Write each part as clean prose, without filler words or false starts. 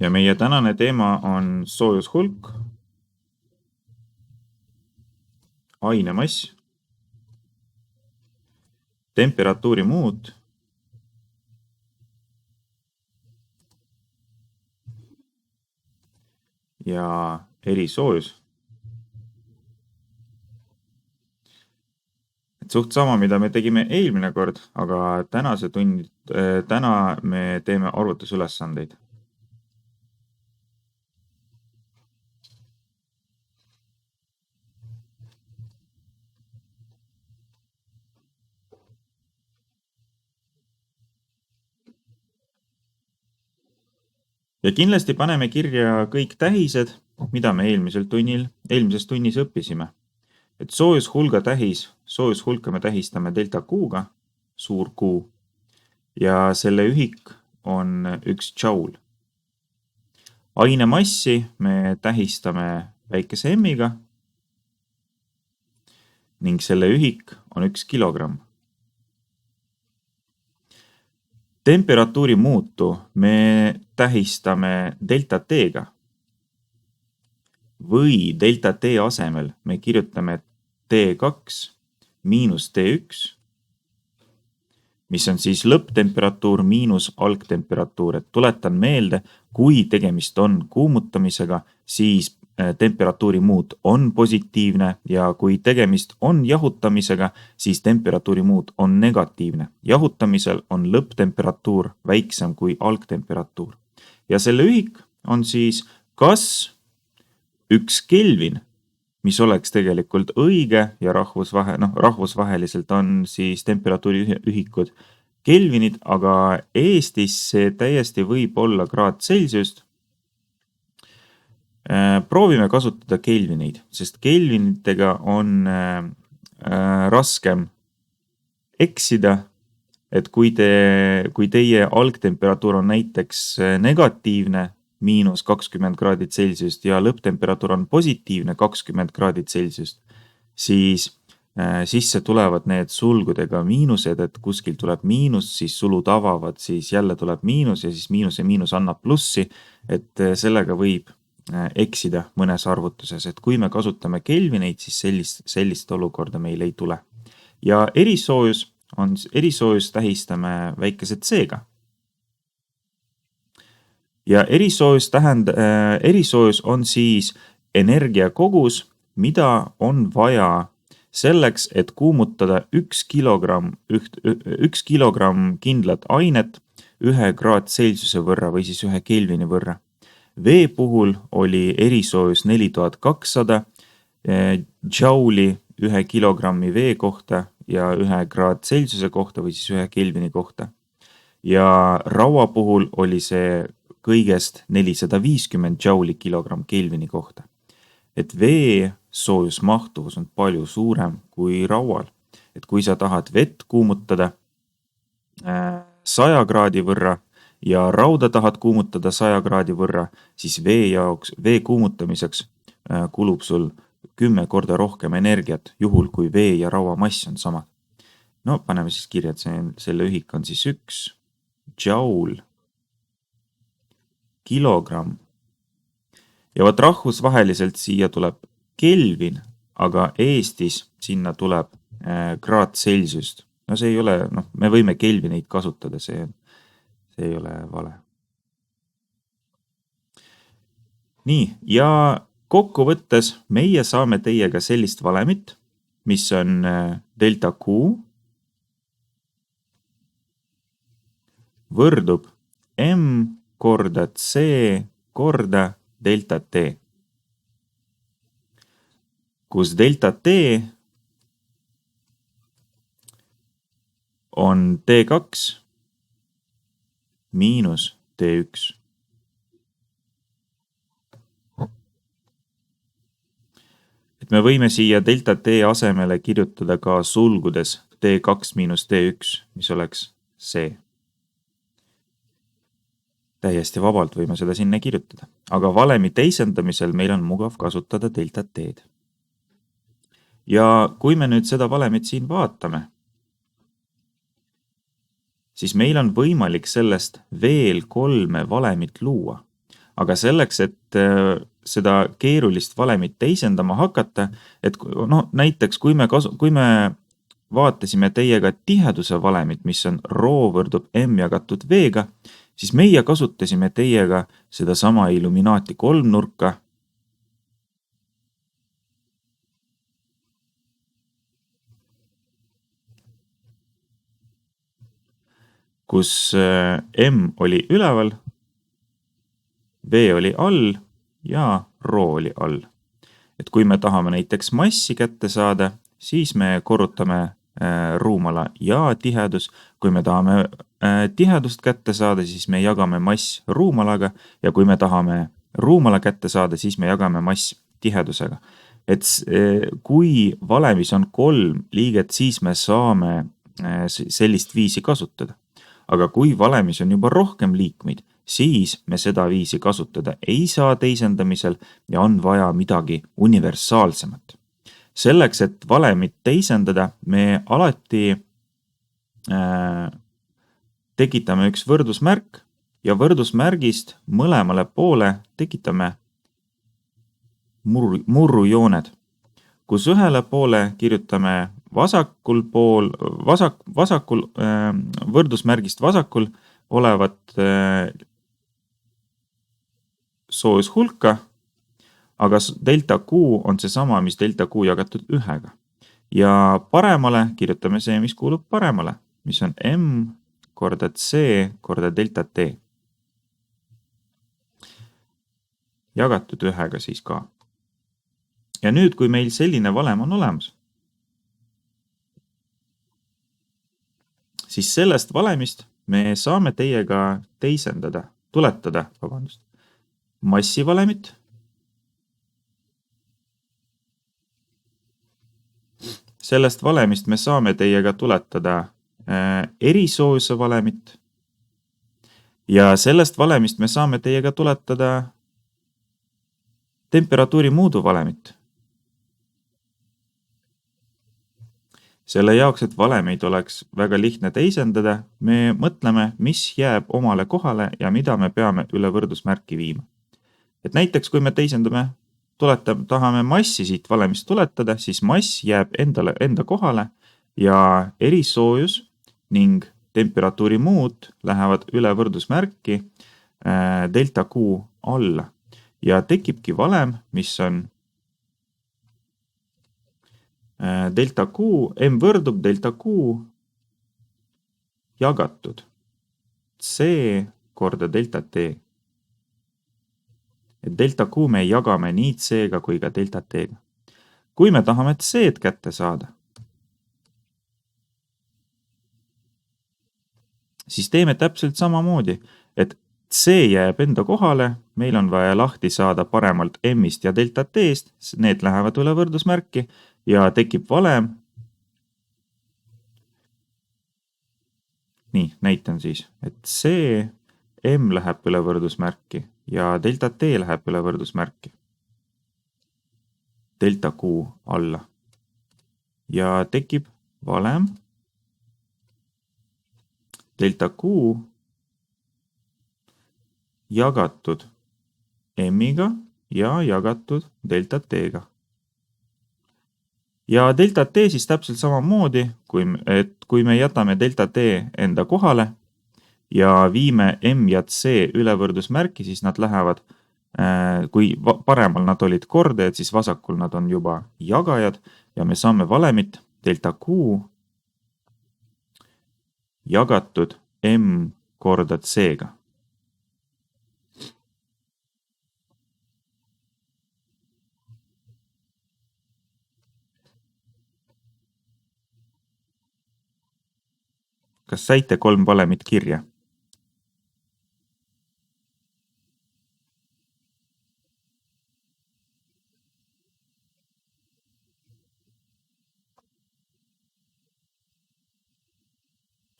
Ja meie tänane teema on soojushulk, ainemass, temperatuuri muut ja erisoojus. Et suht sama, mida me tegime eelmine kord, aga täna me teeme arvutusülesandeid. Ja kindlasti paneme kirja kõik tähised, mida me eelmises tunnis õppisime. Et soojushulga tähis, soojushulka me tähistame delta Q-ga, suur Q, ja selle ühik on 1 joule. Ainemassi me tähistame väikese m-iga ning selle ühik on 1 kilogramm. Temperatuuri muutu me tähistame delta T-ga või delta T asemel me kirjutame T2 miinus T1, mis on siis lõpptemperatuur miinus algtemperatuur. Et tuletan meelde, kui tegemist on kuumutamisega, siis temperatuuri muut on positiivne ja kui tegemist on jahutamisega, siis temperatuuri muut on negatiivne. Jahutamisel on lõpptemperatuur väiksem kui algtemperatuur. Ja selle ühik on siis kas 1 kelvin, mis oleks tegelikult õige ja rahvusvaheliselt on siis temperatuuri ühikud kelvinid, aga Eestis see täiesti võib olla kraad Celsiust. Proovime kasutada kelvineid, sest kelvinitega on raskem eksida, et kui teie algtemperatuur on näiteks negatiivne miinus 20 kraadit Celsiust ja lõpptemperatuur on positiivne 20 kraadit Celsiust, siis sisse tulevad need sulgudega miinused, et kuskil tuleb miinus, siis sulud avavad, siis jälle tuleb miinus ja siis miinus ja miinus annab plussi, et sellega võib eksida mõnes arvutuses, et kui me kasutame kelvineid, siis sellist olukorda meil ei tule. Ja erisoojus tähistame väikese C-ga. Ja erisoojus on siis energiakogus, mida on vaja selleks, et kuumutada 1 kilogramm kindlat ainet 1 kraad Celsiuse võrra või siis 1 kelvini võrra. Vee puhul oli erisoojus 4200 joule'i 1 kilogrammi vee kohta ja 1 kraad Celsiuse kohta või siis 1 kelvini kohta. Ja raua puhul oli see kõigest 450 joule'i kilogramm kelvini kohta. Et vee soojusmahtuvus on palju suurem kui raual. Et kui sa tahad vett kuumutada 100 kraadi võrra ja rauda tahad kuumutada 100 kraadi võrra, siis vee kuumutamiseks kulub sul 10 korda rohkem energiat, juhul kui vee ja raua mass on sama. No paneme siis kirja, et selle ühik on siis 1 joule kilogramm. Ja võt rahvusvaheliselt siia tuleb kelvin, aga Eestis sinna tuleb kraad Celsiust. No see ei ole, me võime kelvineid kasutada, see ei ole vale. Nii, ja kokkuvõttes meie saame teiega sellist valemit, mis on delta Q võrdub M korda C korda delta T, kus delta T on T2 miinus T1. Et me võime siia delta T asemele kirjutada ka sulgudes T2 miinus T1, mis oleks C. Täiesti vabalt võime seda sinna kirjutada, aga valemi teisendamisel meil on mugav kasutada delta T-d. Ja kui me nüüd seda valemit siin vaatame, siis meil on võimalik sellest veel 3 valemit luua. Aga selleks, et seda keerulist valemit teisendama hakata, et näiteks kui me vaatasime teiega tiheduse valemit, mis on rho võrdub m jagatud v-ga, siis meie kasutasime teiega sedasama Illuminaati kolmnurka, kus m oli üleval, v oli all ja rho oli all. Et kui me tahame näiteks massi kätte saada, siis me korrutame ruumala ja tihedus. Kui me tahame tihedust kätte saada, siis me jagame mass ruumalaga ja kui me tahame ruumala kätte saada, siis me jagame mass tihedusega. Et kui valemis on 3 liiget, siis me saame sellist viisi kasutada. Aga kui valemis on juba rohkem liikmeid, siis me seda viisi kasutada ei saa teisendamisel ja on vaja midagi universaalsemat. Selleks, et valemit teisendada, me alati tekitame üks võrdusmärk ja võrdusmärgist mõlemale poole tekitame murrujooned, kus ühele poole kirjutame vasakul võrdusmärgist vasakul olevat soojushulka, aga delta Q on see sama, mis delta Q jagatud 1-ga. Ja paremale kirjutame see, mis kuulub paremale, mis on M korda C korda delta T. Jagatud 1-ga siis ka. Ja nüüd, kui meil selline valem on olemas, siis sellest valemist me saame teiega tuletada massivalemit, sellest valemist me saame teiega tuletada erisoojuse valemit ja sellest valemist me saame teiega tuletada temperatuuri muudu valemit. Selle jaoks, et valemeid oleks väga lihtne teisendada, me mõtleme, mis jääb omale kohale ja mida me peame üle võrdusmärki viima. Et näiteks, kui me tahame massi siit valemist tuletada, siis mass jääb enda kohale ja erisoojus ning temperatuuri muud lähevad üle võrdusmärki delta Q alla ja tekibki valem, mis on delta Q, M võrdub delta Q jagatud C korda delta T. Et delta Q me jagame nii C-ga kui ka delta T-ga. Kui me tahame C-d kätte saada, siis teeme täpselt samamoodi, et C jääb enda kohale, meil on vaja lahti saada paremalt M-ist ja delta T-st, need lähevad üle võrdusmärki ja tekib valem. Nii, näitan siis, et C, M läheb üle võrdusmärki ja delta T läheb üle võrdusmärki. Delta Q alla. Ja tekib valem delta Q jagatud M-iga ja jagatud delta T-ga. Ja delta T siis täpselt samamoodi, kui me jätame delta T enda kohale ja viime M ja C üle võrdusmärki, siis nad lähevad, kui paremal nad olid kordajad, siis vasakul nad on juba jagajad ja me saame valemit delta Q jagatud M korda C-ga. Kas saite 3 valemit kirja?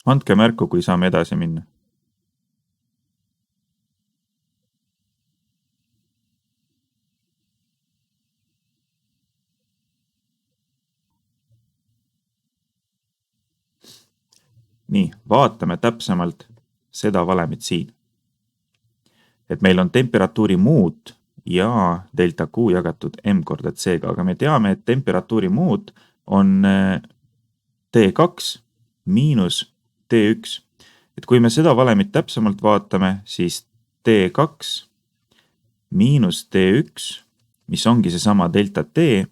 Andke märku, kui saame edasi minna. Nii, vaatame täpsemalt seda valemit siin. et meil on temperatuuri muut ja delta Q jagatud M korda C-ga, aga me teame, et temperatuuri muut on T2 miinus T1. Et kui me seda valemit täpsemalt vaatame, siis T2 miinus T1, mis ongi seesama delta T,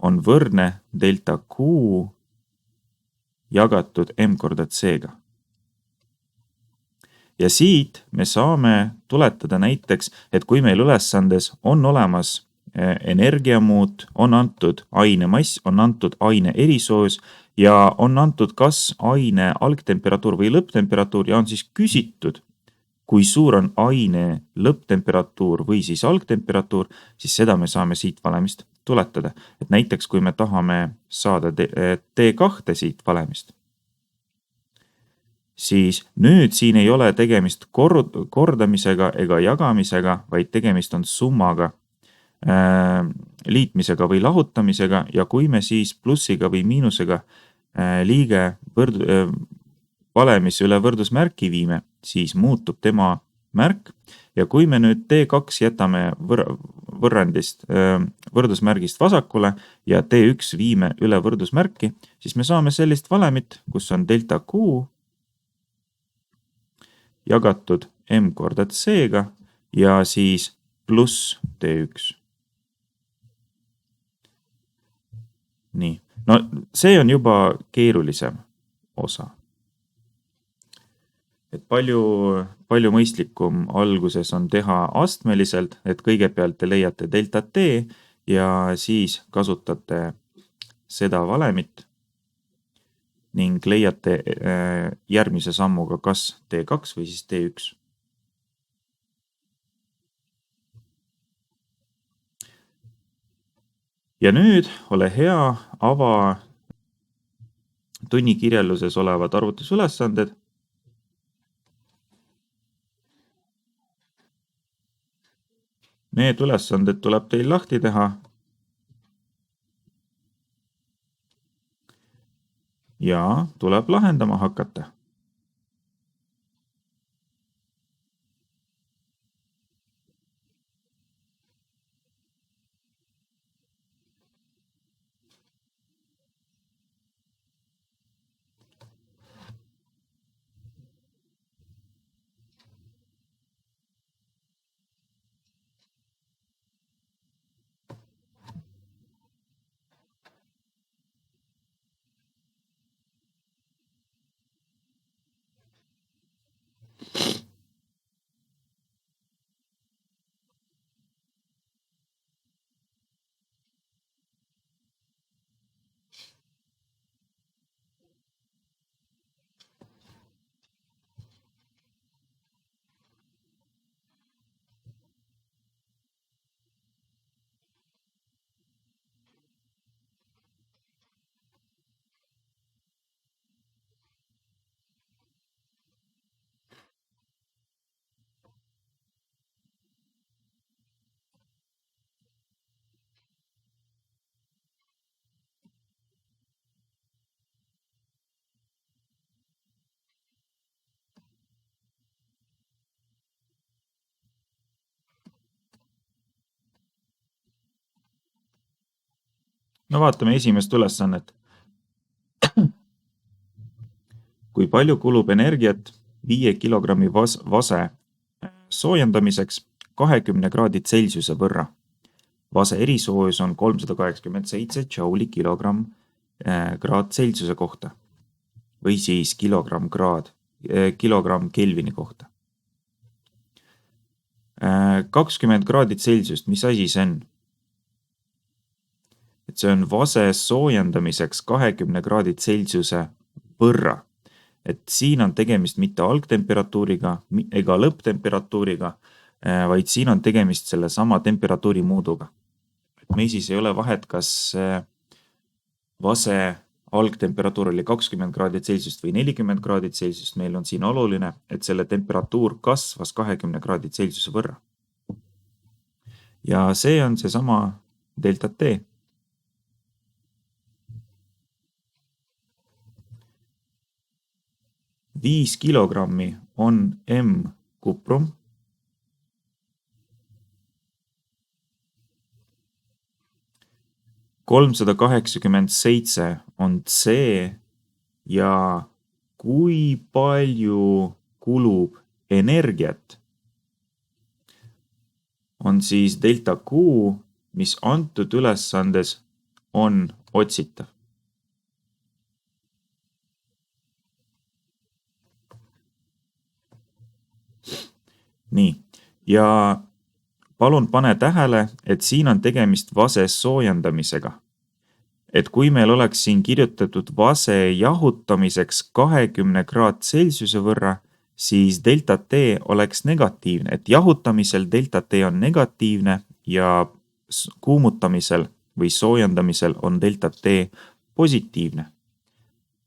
on võrdne delta Q jagatud M korda C-ga. Ja siit me saame tuletada näiteks, et kui meil ülesandes on olemas energiamuut, on antud aine mass, on antud aine erisoojus ja on antud kas aine algtemperatuur või lõpptemperatuur ja on siis küsitud, kui suur on aine lõpptemperatuur või siis algtemperatuur, siis seda me saame siit valemist tuletada. Et näiteks, kui me tahame saada T2 siit valemist, siis nüüd siin ei ole tegemist kordamisega ega jagamisega, vaid tegemist on summaga, liitmisega või lahutamisega ja kui me siis plussiga või miinusega liige valemis üle võrdusmärki viime, siis muutub tema märk ja kui me nüüd T2 jätame võrrandist võrdusmärgist vasakule ja T1 viime üle võrdusmärki, siis me saame sellist valemit, kus on delta Q jagatud M korda C-ga ja siis pluss T1. Nii, no see on juba keerulisem osa. Et palju mõistlikum alguses on teha astmeliselt, et kõigepealt te leiate delta T ja siis kasutate seda valemit ning leiate järgmise sammuga kas T2 või siis T1. Ja nüüd ole hea, ava tunnikirjelduses olevad arvutusülesanded. Need ülesanded tuleb teil lahti teha. Ja tuleb lahendama hakata. No vaatame esimest ülesannet. Kui palju kulub energiat 5 kilogrammi vase soojendamiseks 20 kraadi Celsiuse võrra? Vase erisoojus on 387 jouli kilogramm kraad Celsiuse kohta või siis kilogramm Kelvini kohta. 20 kraadi Celsiust, mis asi see on? Et see on vase soojendamiseks 20 kraadi Celsiuse võrra. Et siin on tegemist mitte algtemperatuuriga ega lõpptemperatuuriga, vaid siin on tegemist selle sama temperatuuri muuduga. Et meil siis ei ole vahet, kas vase algtemperatuur oli 20 kraadi Celsiust või 40 kraadi Celsiust. Meil on siin oluline, et selle temperatuur kasvas 20 kraadi Celsiuse võrra. Ja see on see sama delta T. 5 kilogrammi on M kuprum 387 on C ja kui palju kulub energiat, on siis delta Q, mis antud ülesandes on otsitav. Nii, ja palun pane tähele, et siin on tegemist vase soojendamisega. Et kui meil oleks siin kirjutatud vase jahutamiseks 20 kraad Celsiuse võrra, siis delta T oleks negatiivne, et jahutamisel delta T on negatiivne ja kuumutamisel või soojendamisel on delta T positiivne.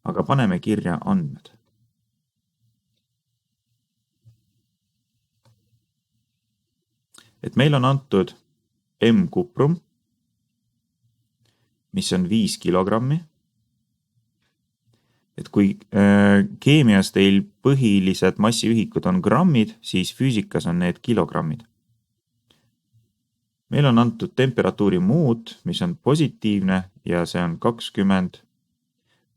Aga paneme kirja andmed. Et meil on antud M kuprum, mis on 5 kilogrammi. Et kui keemias teil põhilised massiühikud on grammid, siis füüsikas on need kilogrammid. Meil on antud temperatuuri muut, mis on positiivne ja see on 20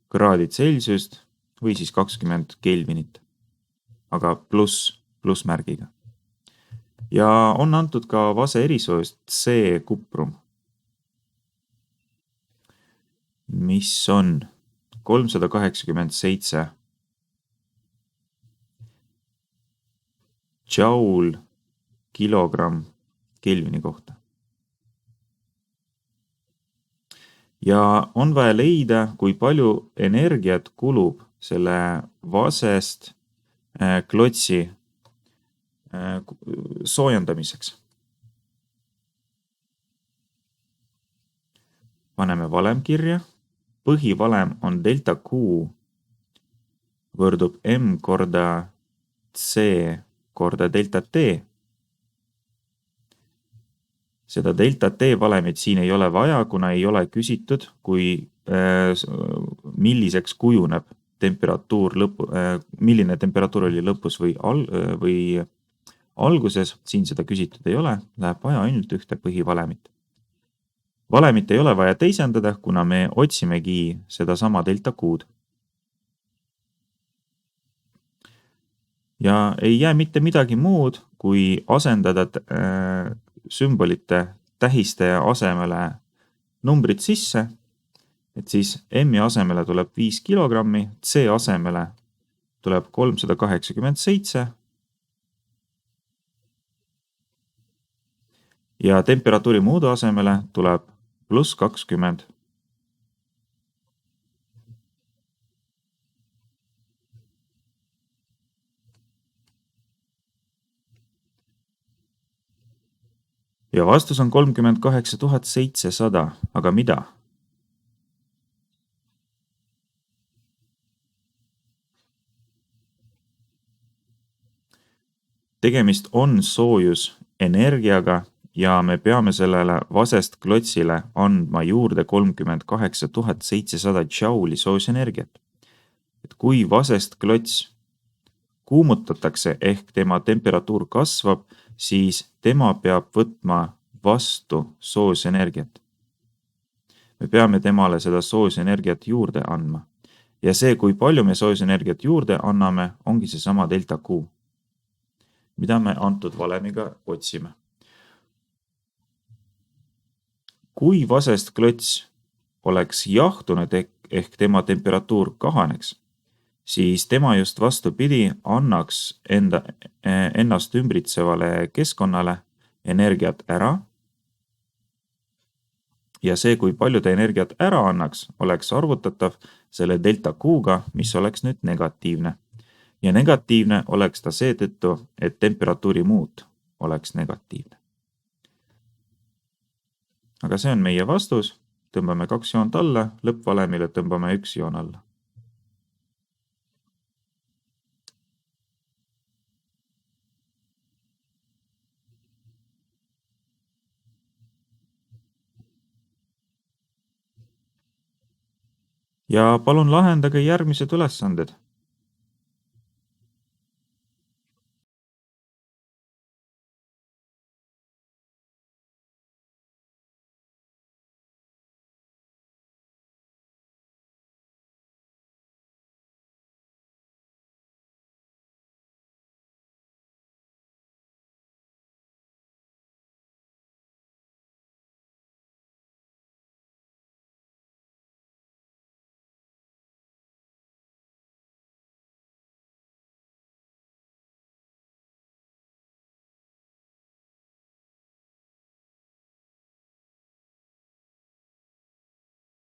kraadi Celsiust või siis 20 kelvinit, aga plussmärgiga. Ja on antud ka vase erisoojust C kuprum, mis on 387 joule kilogramm kelvini kohta. Ja on vaja leida, kui palju energiat kulub selle vasest klotsi soojendamiseks. Paneme valem kirja. Põhivalem on delta Q võrdub M korda C korda delta T. Seda delta T valemit siin ei ole vaja, kuna ei ole küsitud, milliseks kujuneb temperatuur milline temperatuur oli lõpus või alguses, siin seda küsitud ei ole, läheb vaja ainult ühte põhivalemit. Valemit ei ole vaja teisendada, kuna me otsimegi seda sama delta Q'd. Ja ei jää mitte midagi muud, kui asendada sümbolite tähistaja asemele numbrid sisse, et siis M-i asemele tuleb 5 kilogrammi, C asemele tuleb 387 ja temperatuuri muudu asemele tuleb +20. Ja vastus on 38 700, aga mida? Tegemist on soojusenergiaga ja me peame sellele vasest klotsile andma juurde 38 700 jouli soojusenergiat. Et kui vasest klots kuumutatakse ehk tema temperatuur kasvab, siis tema peab võtma vastu soojusenergiat. Me peame temale seda soojusenergiat juurde andma. Ja see, kui palju me soojusenergiat juurde anname, ongi see sama delta Q, mida me antud valemiga otsime. Kui vasest klots oleks jahtunud ehk tema temperatuur kahaneks, siis tema just vastupidi annaks ennast ümbritsevale keskkonnale energiat ära. Ja see, kui palju ta energiat ära annaks, oleks arvutatav selle delta Q'ga, mis oleks nüüd negatiivne. Ja negatiivne oleks ta seetõttu, et temperatuuri muut oleks negatiivne. Aga see on meie vastus. Tõmbame 2 joont alla, lõppvalemile tõmbame 1 joon alla. Ja palun lahendage järgmised ülesanded.